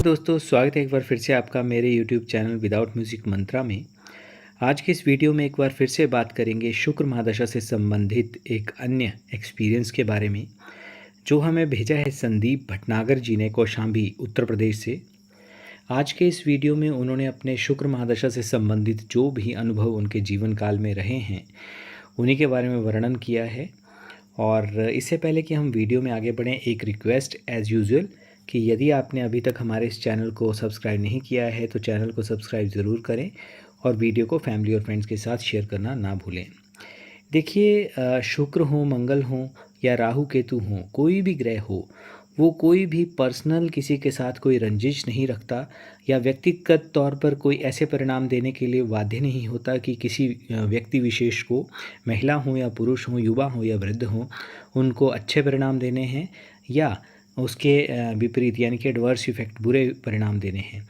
दोस्तों, स्वागत है एक बार फिर से आपका मेरे YouTube चैनल विदाउट म्यूज़िक मंत्रा में। आज के इस वीडियो में एक बार फिर से बात करेंगे शुक्र महादशा से संबंधित एक अन्य एक्सपीरियंस के बारे में, जो हमें भेजा है संदीप भटनागर जी ने कौशाम्बी, उत्तर प्रदेश से। आज के इस वीडियो में उन्होंने अपने शुक्र महादशा से संबंधित जो भी अनुभव उनके जीवन काल में रहे हैं, उन्हीं के बारे में वर्णन किया है। और इससे पहले कि हम वीडियो में आगे बढ़ें, एक रिक्वेस्ट एज़ यूजुअल कि यदि आपने अभी तक हमारे इस चैनल को सब्सक्राइब नहीं किया है तो चैनल को सब्सक्राइब ज़रूर करें और वीडियो को फैमिली और फ्रेंड्स के साथ शेयर करना ना भूलें। देखिए, शुक्र हो, मंगल हो या राहु केतु हो, कोई भी ग्रह हो, वो कोई भी पर्सनल किसी के साथ कोई रंजिश नहीं रखता या व्यक्तिगत तौर पर कोई ऐसे परिणाम देने के लिए बाध्य नहीं होता कि किसी व्यक्ति विशेष को, महिला हो या पुरुष हो, युवा हो या वृद्ध हो, उनको अच्छे परिणाम देने हैं या उसके विपरीत यानी कि एडवर्स इफेक्ट, बुरे परिणाम देने हैं।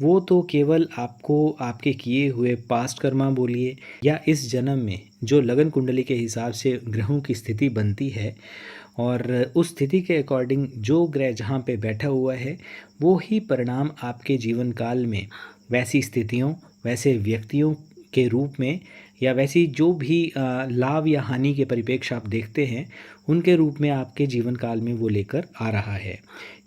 वो तो केवल आपको आपके किए हुए पास्ट कर्मा बोलिए या इस जन्म में जो लगन कुंडली के हिसाब से ग्रहों की स्थिति बनती है और उस स्थिति के अकॉर्डिंग जो ग्रह जहाँ पे बैठा हुआ है वो ही परिणाम आपके जीवन काल में वैसी स्थितियों, वैसे व्यक्तियों के रूप में या वैसी जो भी लाभ या हानि के परिप्रेक्ष्य आप देखते हैं, उनके रूप में आपके जीवन काल में वो लेकर आ रहा है।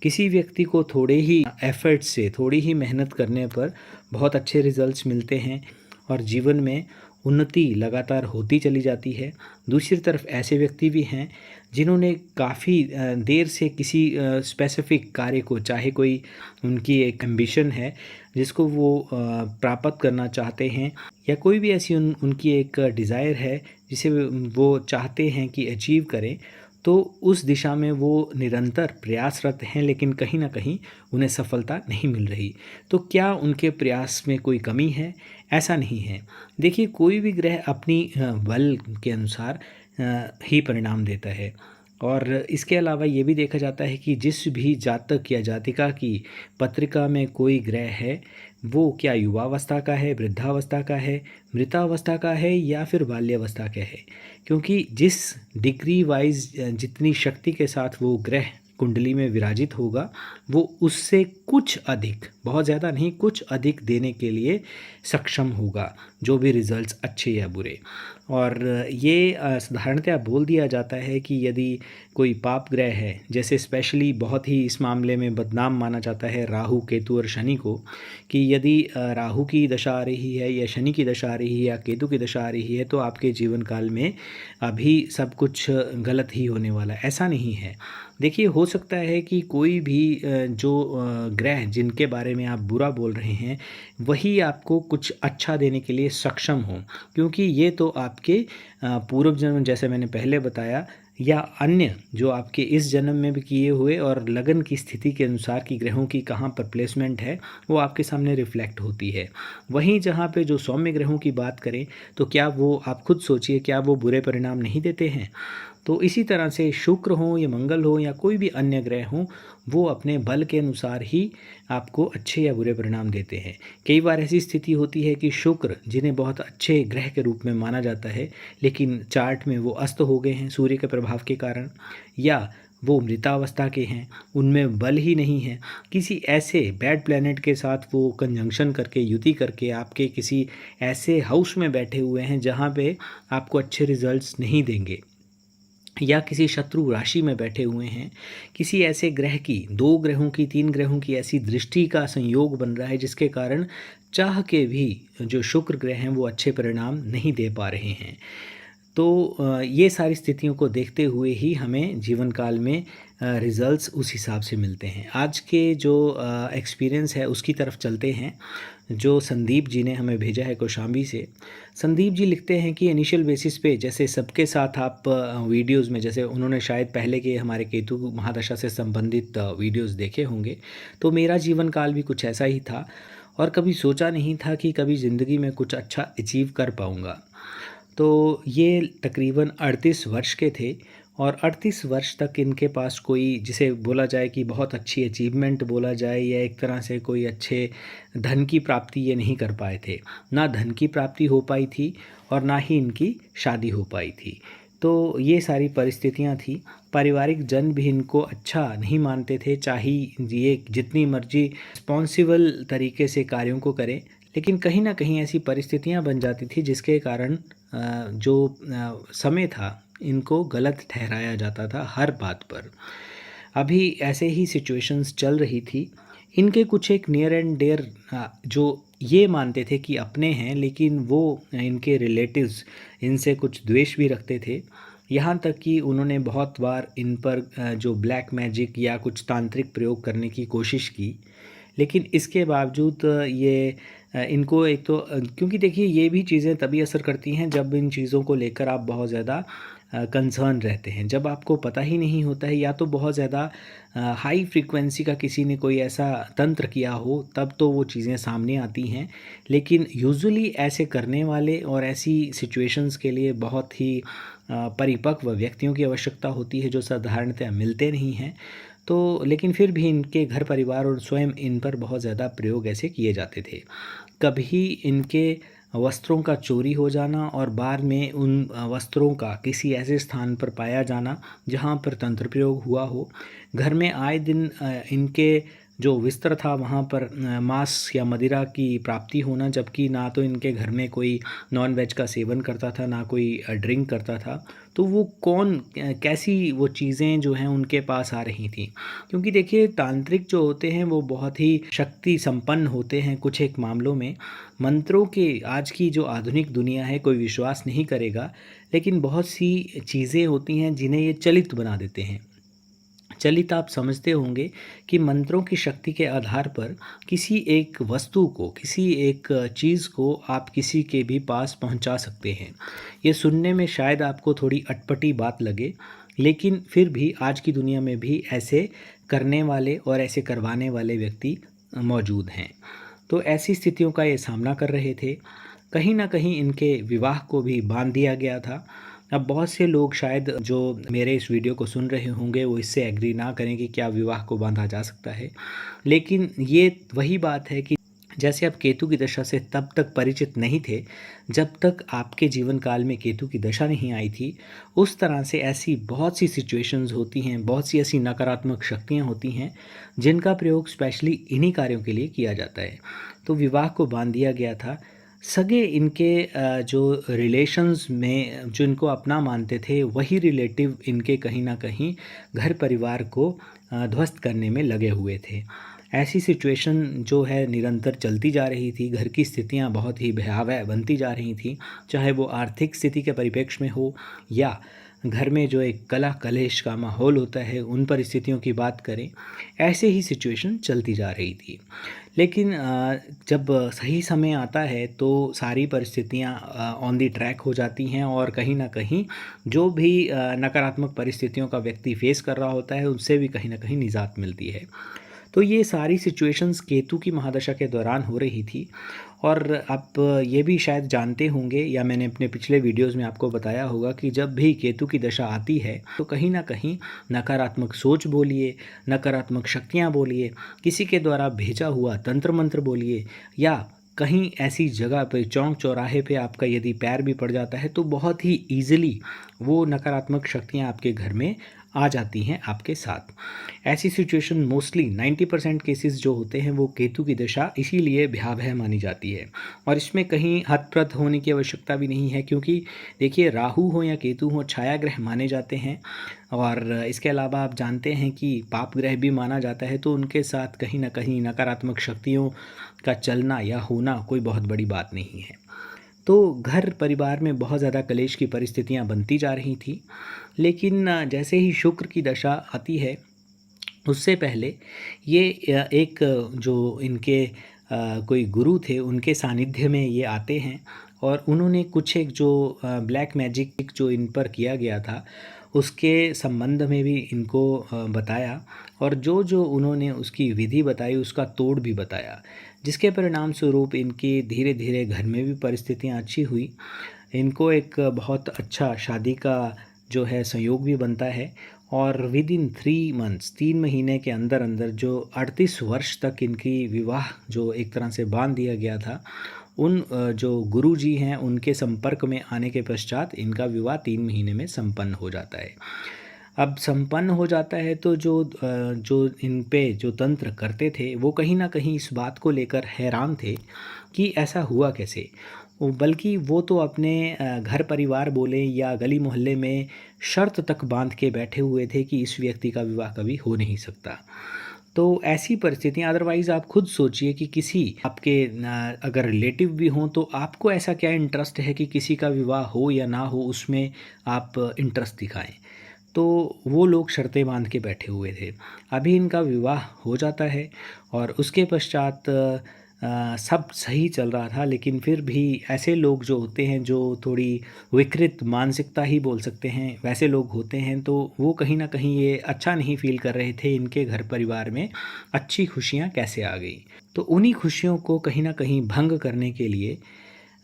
किसी व्यक्ति को थोड़े ही एफर्ट से, थोड़ी ही मेहनत करने पर बहुत अच्छे रिजल्ट्स मिलते हैं और जीवन में उन्नति लगातार होती चली जाती है। दूसरी तरफ ऐसे व्यक्ति भी हैं जिन्होंने काफ़ी देर से किसी स्पेसिफिक कार्य को, चाहे कोई उनकी एक एम्बिशन है जिसको वो प्राप्त करना चाहते हैं या कोई भी ऐसी उनकी एक डिज़ायर है जिसे वो चाहते हैं कि अचीव करें, तो उस दिशा में वो निरंतर प्रयासरत हैं, लेकिन कहीं ना कहीं उन्हें सफलता नहीं मिल रही। तो क्या उनके प्रयास में कोई कमी है? ऐसा नहीं है। देखिए, कोई भी ग्रह अपनी बल के अनुसार ही परिणाम देता है और इसके अलावा ये भी देखा जाता है कि जिस भी जातक या जातिका की पत्रिका में कोई ग्रह है, वो क्या युवावस्था का है, वृद्धावस्था का है, मृतावस्था का है या फिर बाल्यावस्था का है, क्योंकि जिस डिग्री वाइज जितनी शक्ति के साथ वो ग्रह कुंडली में विराजित होगा, वो उससे कुछ अधिक, बहुत ज़्यादा नहीं, कुछ अधिक देने के लिए सक्षम होगा, जो भी रिजल्ट्स अच्छे या बुरे। और ये साधारणतः बोल दिया जाता है कि यदि कोई पाप ग्रह है, जैसे स्पेशली बहुत ही इस मामले में बदनाम माना जाता है राहु, केतु और शनि को, कि यदि राहु की दशा आ रही है या शनि की दशा आ रही है या केतु की दशा आ रही है तो आपके जीवन काल में अभी सब कुछ गलत ही होने वाला है। ऐसा नहीं है। देखिए, हो सकता है कि कोई भी जो ग्रह जिनके बारे में आप बुरा बोल रहे हैं वही आपको कुछ अच्छा देने के लिए सक्षम हो, क्योंकि ये तो आपके पूर्व जन्म, जैसे मैंने पहले बताया, या अन्य जो आपके इस जन्म में भी किए हुए और लगन की स्थिति के अनुसार कि ग्रहों की कहाँ पर प्लेसमेंट है वो आपके सामने रिफ्लेक्ट होती है। वहीं जहाँ पे जो सौम्य ग्रहों की बात करें तो क्या वो, आप खुद सोचिए, क्या वो बुरे परिणाम नहीं देते हैं? तो इसी तरह से शुक्र हो या मंगल हो या कोई भी अन्य ग्रह हो, वो अपने बल के अनुसार ही आपको अच्छे या बुरे परिणाम देते हैं। कई बार ऐसी स्थिति होती है कि शुक्र, जिन्हें बहुत अच्छे ग्रह के रूप में माना जाता है, लेकिन चार्ट में वो अस्त हो गए हैं सूर्य के प्रभाव के कारण, या वो मृतावस्था के हैं, उनमें बल ही नहीं है, किसी ऐसे बैड प्लैनेट के साथ वो कंजंक्शन करके, युति करके आपके किसी ऐसे हाउस में बैठे हुए हैं जहाँ पे आपको अच्छे रिजल्ट्स नहीं देंगे, या किसी शत्रु राशि में बैठे हुए हैं, किसी ऐसे ग्रह की, 2 ग्रहों की, 3 ग्रहों की ऐसी दृष्टि का संयोग बन रहा है जिसके कारण चाह के भी जो शुक्र ग्रह हैं वो अच्छे परिणाम नहीं दे पा रहे हैं। तो ये सारी स्थितियों को देखते हुए ही हमें जीवन काल में रिजल्ट्स उस हिसाब से मिलते हैं। आज के जो एक्सपीरियंस है उसकी तरफ चलते हैं, जो संदीप जी ने हमें भेजा है कौशाम्बी से। संदीप जी लिखते हैं कि इनिशियल बेसिस पे, जैसे सबके साथ आप वीडियोस में, जैसे उन्होंने शायद पहले के हमारे केतु महादशा से संबंधित वीडियोस देखे होंगे, तो मेरा जीवन काल भी कुछ ऐसा ही था और कभी सोचा नहीं था कि कभी ज़िंदगी में कुछ अच्छा अचीव कर पाऊँगा। तो ये तकरीबन 38 वर्ष के थे और 38 वर्ष तक इनके पास कोई, जिसे बोला जाए कि बहुत अच्छी अचीवमेंट बोला जाए या एक तरह से कोई अच्छे धन की प्राप्ति ये नहीं कर पाए थे। ना धन की प्राप्ति हो पाई थी और ना ही इनकी शादी हो पाई थी। तो ये सारी परिस्थितियाँ थी। पारिवारिक जन भी इनको अच्छा नहीं मानते थे, चाहे ये जितनी मर्ज़ी रिस्पॉन्सिबल तरीके से कार्यों को करें, लेकिन कहीं न कहीं ऐसी परिस्थितियाँ बन जाती थी जिसके कारण जो समय था, इनको गलत ठहराया जाता था हर बात पर। अभी ऐसे ही सिचुएशंस चल रही थी। इनके कुछ एक नियर एंड डियर जो ये मानते थे कि अपने हैं, लेकिन वो इनके रिलेटिव्स इनसे कुछ द्वेष भी रखते थे। यहाँ तक कि उन्होंने बहुत बार इन पर जो ब्लैक मैजिक या कुछ तांत्रिक प्रयोग करने की कोशिश की, लेकिन इसके बावजूद ये इनको एक तो क्योंकि देखिए ये भी चीज़ें तभी असर करती हैं जब इन चीज़ों को लेकर आप बहुत ज़्यादा कंसर्न रहते हैं। जब आपको पता ही नहीं होता है या तो बहुत ज़्यादा हाई फ्रीक्वेंसी का किसी ने कोई ऐसा तंत्र किया हो, तब तो वो चीज़ें सामने आती हैं। लेकिन यूजुअली ऐसे करने वाले और ऐसी सिचुएशंस के लिए बहुत ही परिपक्व व्यक्तियों की आवश्यकता होती है जो साधारणतः मिलते नहीं हैं। तो लेकिन फिर भी इनके घर परिवार और स्वयं इन पर बहुत ज़्यादा प्रयोग ऐसे किए जाते थे। कभी इनके वस्त्रों का चोरी हो जाना और बाद में उन वस्त्रों का किसी ऐसे स्थान पर पाया जाना जहाँ पर तंत्र प्रयोग हुआ हो। घर में आए दिन इनके जो बिस्तर था वहाँ पर मांस या मदिरा की प्राप्ति होना, जबकि ना तो इनके घर में कोई नॉन वेज का सेवन करता था, ना कोई ड्रिंक करता था। तो वो कौन कैसी वो चीज़ें जो हैं उनके पास आ रही थी, क्योंकि देखिए तांत्रिक जो होते हैं वो बहुत ही शक्ति संपन्न होते हैं कुछ एक मामलों में। मंत्रों के आज की जो आधुनिक दुनिया है कोई विश्वास नहीं करेगा, लेकिन बहुत सी चीज़ें होती हैं जिन्हें ये चलित बना देते हैं। चलित आप समझते होंगे कि मंत्रों की शक्ति के आधार पर किसी एक वस्तु को, किसी एक चीज़ को आप किसी के भी पास पहुंचा सकते हैं। ये सुनने में शायद आपको थोड़ी अटपटी बात लगे, लेकिन फिर भी आज की दुनिया में भी ऐसे करने वाले और ऐसे करवाने वाले व्यक्ति मौजूद हैं। तो ऐसी स्थितियों का ये सामना कर रहे थे। कहीं न कहीं इनके विवाह को भी बाँध दिया गया था। अब बहुत से लोग शायद जो मेरे इस वीडियो को सुन रहे होंगे वो इससे एग्री ना करें कि क्या विवाह को बांधा जा सकता है, लेकिन ये वही बात है कि जैसे आप केतु की दशा से तब तक परिचित नहीं थे जब तक आपके जीवन काल में केतु की दशा नहीं आई थी, उस तरह से ऐसी बहुत सी सिचुएशंस होती हैं, बहुत सी ऐसी नकारात्मक शक्तियाँ होती हैं जिनका प्रयोग स्पेशली इन्हीं कार्यों के लिए किया जाता है। तो विवाह को बांध दिया गया था। सगे इनके जो रिलेशंस में जो इनको अपना मानते थे वही रिलेटिव इनके कहीं ना कहीं घर परिवार को ध्वस्त करने में लगे हुए थे। ऐसी सिचुएशन जो है निरंतर चलती जा रही थी। घर की स्थितियां बहुत ही भयावह बनती जा रही थी, चाहे वो आर्थिक स्थिति के परिप्रेक्ष्य में हो या घर में जो एक कलह कलेश का माहौल होता है उन परिस्थितियों की बात करें। ऐसे ही सिचुएशन चलती जा रही थी। लेकिन जब सही समय आता है तो सारी परिस्थितियाँ ऑन दी ट्रैक हो जाती हैं और कहीं न कहीं जो भी नकारात्मक परिस्थितियों का व्यक्ति फेस कर रहा होता है उससे भी कहीं न कहीं निजात मिलती है। तो ये सारी सिचुएशंस केतु की महादशा के दौरान हो रही थी। और आप ये भी शायद जानते होंगे या मैंने अपने पिछले वीडियोज़ में आपको बताया होगा कि जब भी केतु की दशा आती है तो कहीं न कहीं नकारात्मक सोच बोलिए, नकारात्मक शक्तियाँ बोलिए, किसी के द्वारा भेजा हुआ तंत्र मंत्र बोलिए या कहीं ऐसी जगह पे चौक चौराहे पे आपका यदि पैर भी पड़ जाता है तो बहुत ही ईज़िली वो नकारात्मक शक्तियाँ आपके घर में आ जाती हैं आपके साथ। ऐसी सिचुएशन मोस्टली 90% केसेस जो होते हैं वो केतु की दशा इसीलिए भयावह मानी जाती है। और इसमें कहीं हतप्रत होने की आवश्यकता भी नहीं है, क्योंकि देखिए राहु हो या केतु हो छाया ग्रह माने जाते हैं। और इसके अलावा आप जानते हैं कि पाप ग्रह भी माना जाता है, तो उनके साथ कहीं ना कहीं नकारात्मक शक्तियों का चलना या होना कोई बहुत बड़ी बात नहीं है। तो घर परिवार में बहुत ज़्यादा कलेश की परिस्थितियां बनती जा रही थी। लेकिन जैसे ही शुक्र की दशा आती है उससे पहले ये एक जो इनके कोई गुरु थे उनके सानिध्य में ये आते हैं और उन्होंने कुछ एक जो ब्लैक मैजिक जो इन पर किया गया था उसके संबंध में भी इनको बताया, और जो जो उन्होंने उसकी विधि बताई उसका तोड़ भी बताया, जिसके परिणाम स्वरूप इनकी धीरे धीरे घर में भी परिस्थितियाँ अच्छी हुई। इनको एक बहुत अच्छा शादी का जो है संयोग भी बनता है और विद इन 3 मंथ्स 3 महीने के अंदर अंदर जो 38 वर्ष तक इनकी विवाह जो एक तरह से बांध दिया गया था उन जो गुरुजी हैं उनके संपर्क में आने के पश्चात इनका विवाह 3 महीने में संपन्न हो जाता है। अब संपन्न हो जाता है तो जो इन पे जो तंत्र करते थे वो कहीं न कहीं इस बात को लेकर हैरान थे कि ऐसा हुआ कैसे? बल्कि वो तो अपने घर परिवार बोलें या गली मोहल्ले में शर्त तक बांध के बैठे हुए थे कि इस व्यक्ति का विवाह कभी हो नहीं सकता। तो ऐसी परिस्थितियाँ, अदरवाइज़ आप खुद सोचिए कि किसी आपके अगर रिलेटिव भी हों तो आपको ऐसा क्या इंटरेस्ट है कि किसी का विवाह हो या ना हो उसमें आप इंटरेस्ट दिखाएँ। तो वो लोग शर्तें बांध के बैठे हुए थे। अभी इनका विवाह हो जाता है और उसके पश्चात सब सही चल रहा था, लेकिन फिर भी ऐसे लोग जो होते हैं जो थोड़ी विकृत मानसिकता ही बोल सकते हैं, वैसे लोग होते हैं, तो वो कहीं न कहीं ये अच्छा नहीं फ़ील कर रहे थे इनके घर परिवार में अच्छी खुशियाँ कैसे आ गई। तो उन्हीं खुशियों को कहीं न कहीं भंग करने के लिए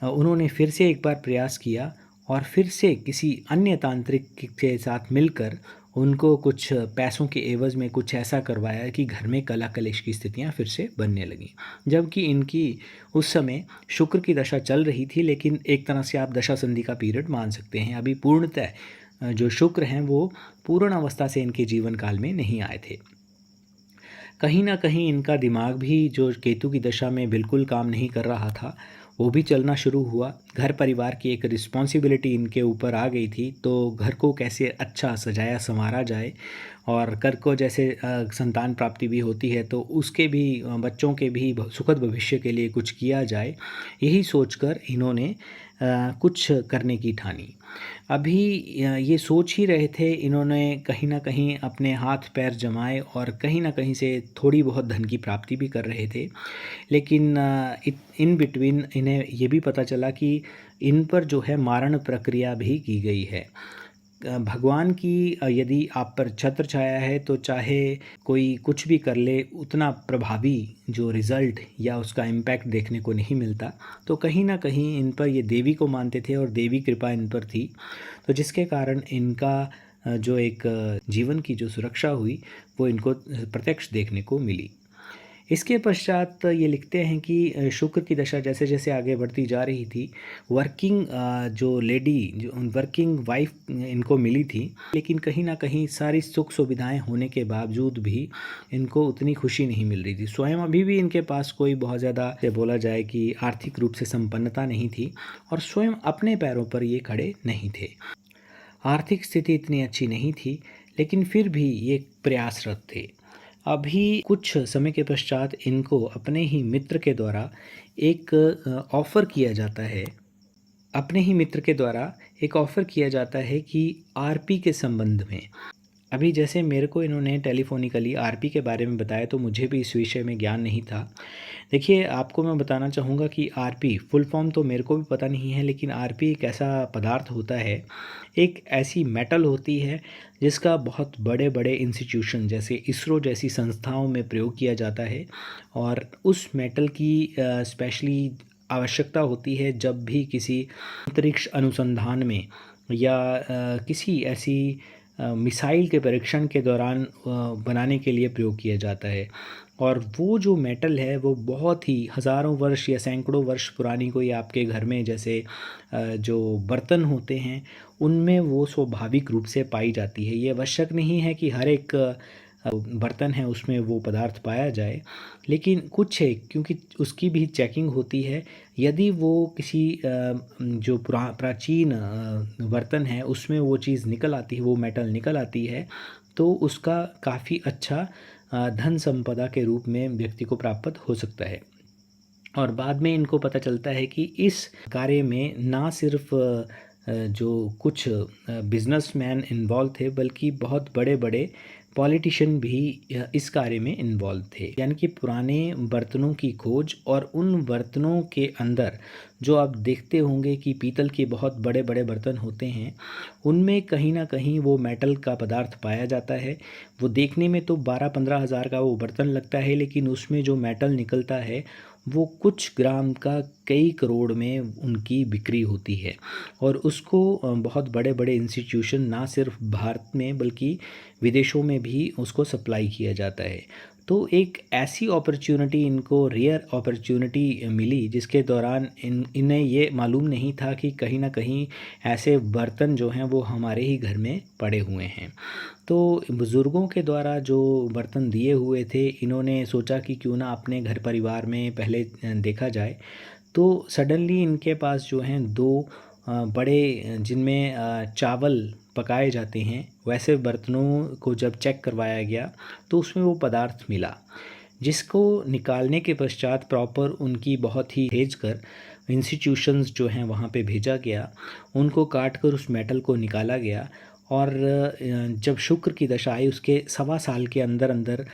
उन्होंने फिर से एक बार प्रयास किया और फिर से किसी अन्य तांत्रिक के साथ मिलकर उनको कुछ पैसों के एवज़ में कुछ ऐसा करवाया कि घर में कलह कलेश की स्थितियाँ फिर से बनने लगीं। जबकि इनकी उस समय शुक्र की दशा चल रही थी, लेकिन एक तरह से आप दशा संधि का पीरियड मान सकते हैं। अभी पूर्णतः जो शुक्र हैं वो पूर्ण अवस्था से इनके जीवन काल में नहीं आए थे। कहीं न कहीं इनका दिमाग भी जो केतु की दशा में बिल्कुल काम नहीं कर रहा था, वो भी चलना शुरू हुआ। घर परिवार की एक रिस्पॉन्सिबिलिटी इनके ऊपर आ गई थी, तो घर को कैसे अच्छा सजाया संवारा जाए और घर को जैसे संतान प्राप्ति भी होती है तो उसके भी बच्चों के भी सुखद भविष्य के लिए कुछ किया जाए, यही सोचकर इन्होंने कुछ करने की ठानी। अभी ये सोच ही रहे थे, इन्होंने कहीं न कहीं अपने हाथ पैर जमाए और कहीं न कहीं से थोड़ी बहुत धन की प्राप्ति भी कर रहे थे। लेकिन इन बिटवीन इन्हें ये भी पता चला कि इन पर जो है मारण प्रक्रिया भी की गई है। भगवान की यदि आप पर छत्र छाया है तो चाहे कोई कुछ भी कर ले उतना प्रभावी जो रिज़ल्ट या उसका इम्पैक्ट देखने को नहीं मिलता। तो कहीं न कहीं इन पर ये देवी को मानते थे और देवी कृपा इन पर थी। तो जिसके कारण इनका जो एक जीवन की जो सुरक्षा हुई वो इनको प्रत्यक्ष देखने को मिली। इसके पश्चात ये लिखते हैं कि शुक्र की दशा जैसे जैसे आगे बढ़ती जा रही थी, वर्किंग जो लेडी जो वर्किंग वाइफ इनको मिली थी, लेकिन कहीं न कहीं सारी सुख सुविधाएं होने के बावजूद भी इनको उतनी खुशी नहीं मिल रही थी। स्वयं अभी भी इनके पास कोई बहुत ज़्यादा से बोला जाए कि आर्थिक रूप से संपन्नता नहीं थी और स्वयं अपने पैरों पर ये खड़े नहीं थे। आर्थिक स्थिति इतनी अच्छी नहीं थी, लेकिन फिर भी ये प्रयासरत थे। अभी कुछ समय के पश्चात इनको अपने ही मित्र के द्वारा एक ऑफ़र किया जाता है। अपने ही मित्र के द्वारा एक ऑफ़र किया जाता है कि आरपी के संबंध में। अभी जैसे मेरे को इन्होंने टेलीफ़ोनिकली आरपी के बारे में बताया तो मुझे भी इस विषय में ज्ञान नहीं था। देखिए, आपको मैं बताना चाहूँगा कि आरपी फुल फॉर्म तो मेरे को भी पता नहीं है, लेकिन आरपी एक ऐसा पदार्थ होता है, एक ऐसी मेटल होती है जिसका बहुत बड़े-बड़े इंस्टीट्यूशन जैसे इसरो जैसी संस्थाओं में प्रयोग किया जाता है और उस मेटल की स्पेशली आवश्यकता होती है जब भी किसी अंतरिक्ष अनुसंधान में या किसी ऐसी मिसाइल के परीक्षण के दौरान बनाने के लिए प्रयोग किया जाता है। और वो जो मेटल है वो बहुत ही हज़ारों वर्ष या सैकड़ों वर्ष पुरानी कोई आपके घर में जैसे जो बर्तन होते हैं उनमें वो स्वाभाविक रूप से पाई जाती है। ये आवश्यक नहीं है कि हर एक बर्तन है उसमें वो पदार्थ पाया जाए, लेकिन कुछ है क्योंकि उसकी भी चेकिंग होती है। यदि वो किसी जो प्राचीन बर्तन है उसमें वो चीज़ निकल आती है, वो मेटल निकल आती है, तो उसका काफ़ी अच्छा धन संपदा के रूप में व्यक्ति को प्राप्त हो सकता है। और बाद में इनको पता चलता है कि इस कार्य में ना सिर्फ जो कुछ बिजनेसमैन इन्वॉल्व थे बल्कि बहुत बड़े-बड़े पॉलिटिशियन भी इस कार्य में इन्वॉल्व थे। यानी कि पुराने बर्तनों की खोज और उन बर्तनों के अंदर जो आप देखते होंगे कि पीतल के बहुत बड़े-बड़े बर्तन होते हैं, उनमें कहीं न कहीं वो मेटल का पदार्थ पाया जाता है। वो देखने में तो 12-15 हज़ार का वो बर्तन लगता है, लेकिन उसमें जो मेटल निकलता है वो कुछ ग्राम का कई करोड़ में उनकी बिक्री होती है और उसको बहुत बड़े-बड़े इंस्टीट्यूशन ना सिर्फ भारत में बल्कि विदेशों में भी उसको सप्लाई किया जाता है। तो एक ऐसी अपॉर्चुनिटी, इनको रेयर अपॉर्चुनिटी मिली जिसके दौरान इन्हें ये मालूम नहीं था कि कहीं ना कहीं ऐसे बर्तन जो हैं वो हमारे ही घर में पड़े हुए हैं। तो बुज़ुर्गों के द्वारा जो बर्तन दिए हुए थे, इन्होंने सोचा कि क्यों ना अपने घर परिवार में पहले देखा जाए। तो सडनली इनके पास जो हैं दो बड़े जिनमें चावल पकाए जाते हैं वैसे बर्तनों को जब चेक करवाया गया तो उसमें वो पदार्थ मिला, जिसको निकालने के पश्चात प्रॉपर उनकी बहुत ही भेज कर इंस्टीट्यूशंस जो हैं वहाँ पे भेजा गया। उनको काट कर उस मेटल को निकाला गया और जब शुक्र की दशा आई उसके 1.25 साल के अंदर अंदर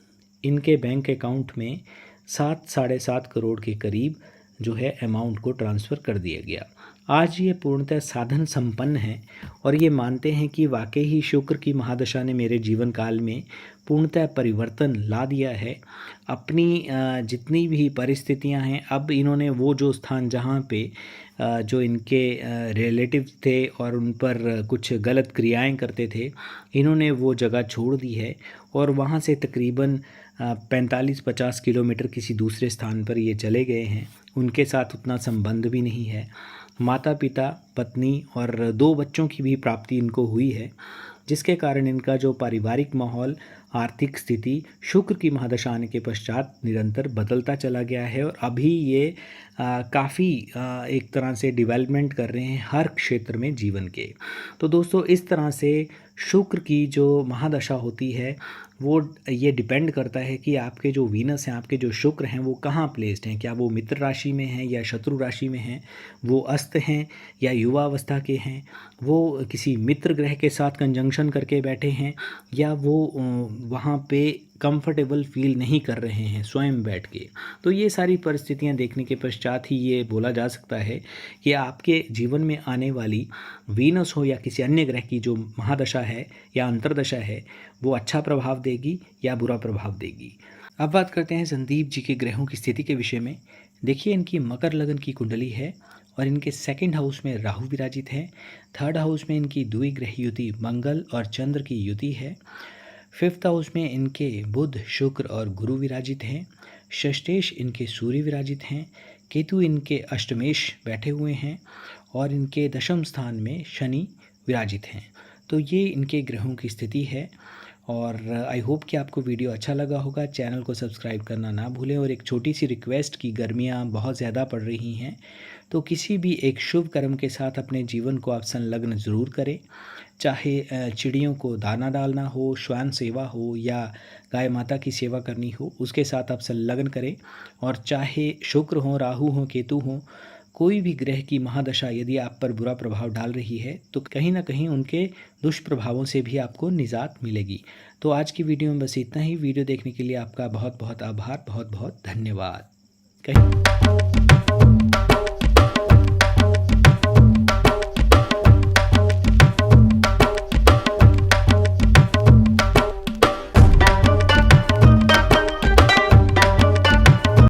इनके बैंक अकाउंट में 7-7.5 करोड़ के करीब जो है अमाउंट को ट्रांसफ़र कर दिया गया। आज ये पूर्णतः साधन संपन्न हैं और ये मानते हैं कि वाकई ही शुक्र की महादशा ने मेरे जीवन काल में पूर्णतः परिवर्तन ला दिया है। अपनी जितनी भी परिस्थितियां हैं, अब इन्होंने वो जो स्थान जहाँ पे जो इनके रिलेटिव थे और उन पर कुछ गलत क्रियाएं करते थे, इन्होंने वो जगह छोड़ दी है और वहाँ से तकरीबन 45-50 किलोमीटर किसी दूसरे स्थान पर ये चले गए हैं। उनके साथ उतना संबंध भी नहीं है। माता पिता, पत्नी और 2 बच्चों की भी प्राप्ति इनको हुई है, जिसके कारण इनका जो पारिवारिक माहौल, आर्थिक स्थिति शुक्र की महादशा आने के पश्चात निरंतर बदलता चला गया है और अभी ये काफ़ी एक तरह से डेवलपमेंट कर रहे हैं हर क्षेत्र में जीवन के। तो दोस्तों, इस तरह से शुक्र की जो महादशा होती है वो ये डिपेंड करता है कि आपके जो वीनस हैं, आपके जो शुक्र हैं वो कहाँ प्लेस्ड हैं। क्या वो मित्र राशि में हैं या शत्रु राशि में हैं, वो अस्त हैं या युवावस्था के हैं, वो किसी मित्र ग्रह के साथ कंजंक्शन करके बैठे हैं या वो वहाँ पे कंफर्टेबल फील नहीं कर रहे हैं स्वयं बैठ के। तो ये सारी परिस्थितियाँ देखने के पश्चात ही ये बोला जा सकता है कि आपके जीवन में आने वाली वीनस हो या किसी अन्य ग्रह की जो महादशा है या अंतर्दशा है वो अच्छा प्रभाव देगी या बुरा प्रभाव देगी। अब बात करते हैं संदीप जी के ग्रहों की स्थिति के विषय में। देखिए, इनकी मकर लगन की कुंडली है और इनके 2nd हाउस में राहु विराजित है। 3rd हाउस में इनकी द्विग्रह युति मंगल और चंद्र की युति है। 5th हाउस में इनके बुध, शुक्र और गुरु विराजित हैं। षष्ठेश इनके सूर्य विराजित हैं। केतु इनके अष्टमेश बैठे हुए हैं और इनके 10वें स्थान में शनि विराजित हैं। तो ये इनके ग्रहों की स्थिति है और आई होप कि आपको वीडियो अच्छा लगा होगा। चैनल को सब्सक्राइब करना ना भूलें और एक छोटी सी रिक्वेस्ट की, गर्मियाँ बहुत ज़्यादा पड़ रही हैं तो किसी भी एक शुभ कर्म के साथ अपने जीवन को आप संलग्न ज़रूर करें। चाहे चिड़ियों को दाना डालना हो, श्वान सेवा हो या गाय माता की सेवा करनी हो, उसके साथ आप संलग्न करें। और चाहे शुक्र हो, राहु हो, केतु हो, कोई भी ग्रह की महादशा यदि आप पर बुरा प्रभाव डाल रही है तो कहीं ना कहीं उनके दुष्प्रभावों से भी आपको निजात मिलेगी। तो आज की वीडियो में बस इतना ही। वीडियो देखने के लिए आपका बहुत बहुत आभार, बहुत बहुत धन्यवाद। कहीं